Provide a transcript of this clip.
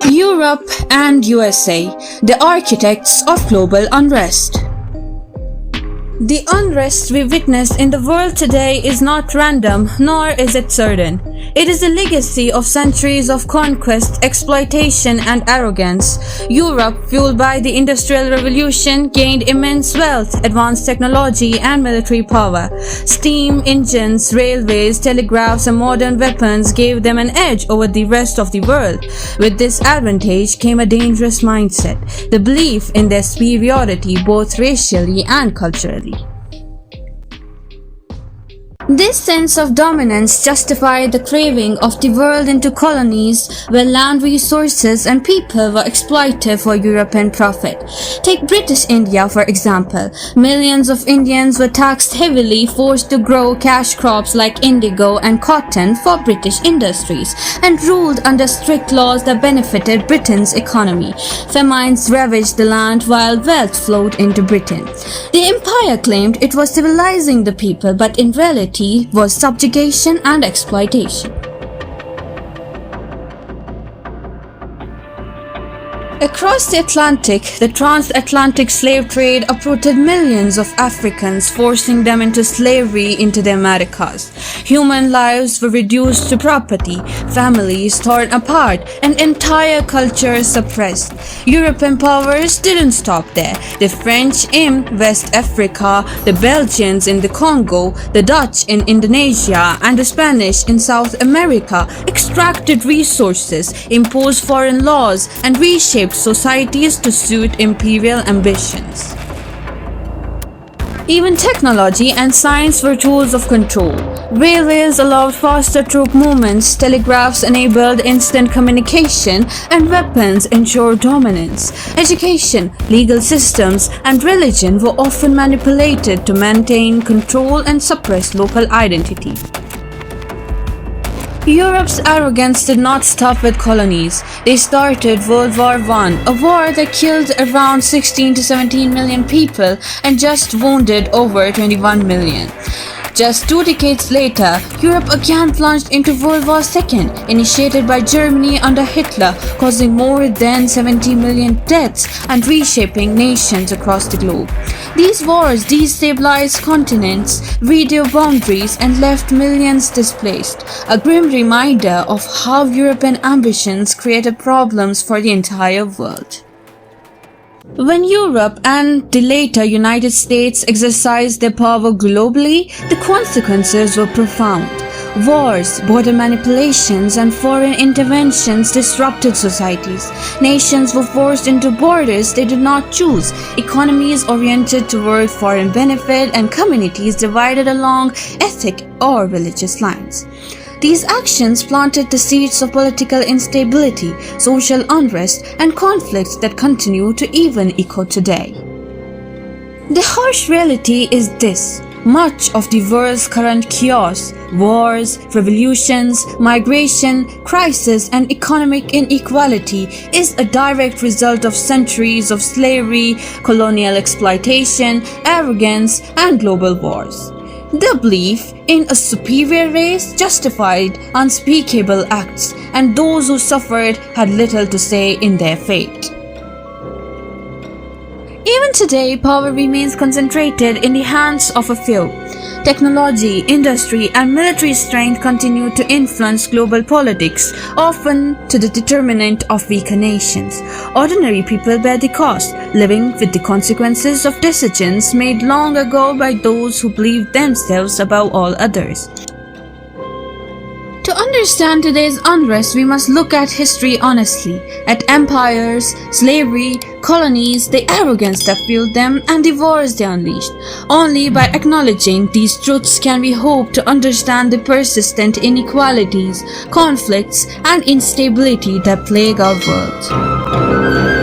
Europe and USA, the architects of global unrest. The unrest we witness in the world today is not random, nor is it sudden. It is a legacy of centuries of conquest, exploitation, and arrogance. Europe, fueled by the Industrial Revolution, gained immense wealth, advanced technology, and military power. Steam engines, railways, telegraphs, and modern weapons gave them an edge over the rest of the world. With this advantage came a dangerous mindset, the belief in their superiority both racially and culturally. This sense of dominance justified the craving of the world into colonies where land resources and people were exploited for European profit. Take British India for example. Millions of Indians were taxed heavily, forced to grow cash crops like indigo and cotton for British industries, and ruled under strict laws that benefited Britain's economy. Famines ravaged the land while wealth flowed into Britain. The empire claimed it was civilizing the people, but in reality was subjugation and exploitation. Across the Atlantic, the transatlantic slave trade uprooted millions of Africans, forcing them into slavery into the Americas. Human lives were reduced to property, families torn apart, and entire cultures suppressed. European powers didn't stop there. The French in West Africa, the Belgians in the Congo, the Dutch in Indonesia, and the Spanish in South America extracted resources, imposed foreign laws, and reshaped societies to suit imperial ambitions. Even technology and science were tools of control. Railways allowed faster troop movements, telegraphs enabled instant communication, and weapons ensured dominance. Education, legal systems, and religion were often manipulated to maintain control and suppress local identity. Europe's arrogance did not stop with colonies. They started World War I, a war that killed around 16 to 17 million people and just wounded over 21 million. Just 2 decades later, Europe again plunged into World War II, initiated by Germany under Hitler, causing more than 70 million deaths and reshaping nations across the globe. These wars destabilized continents, redrew boundaries, and left millions displaced, a grim reminder of how European ambitions created problems for the entire world. When Europe and the later United States exercised their power globally, the consequences were profound. Wars, border manipulations, and foreign interventions disrupted societies. Nations were forced into borders they did not choose, economies oriented toward foreign benefit, and communities divided along ethnic or religious lines. These actions planted the seeds of political instability, social unrest, and conflicts that continue to even echo today. The harsh reality is this: much of the world's current chaos, wars, revolutions, migration, crisis, and economic inequality is a direct result of centuries of slavery, colonial exploitation, arrogance, and global wars. The belief in a superior race justified unspeakable acts, and those who suffered had little to say in their fate. Even today, power remains concentrated in the hands of a few. Technology, industry, and military strength continue to influence global politics, often to the detriment of weaker nations. Ordinary people bear the cost, living with the consequences of decisions made long ago by those who believed themselves above all others. To understand today's unrest, we must look at history honestly, at empires, slavery, colonies, the arrogance that fueled them, and the wars they unleashed. Only by acknowledging these truths can we hope to understand the persistent inequalities, conflicts, and instability that plague our world.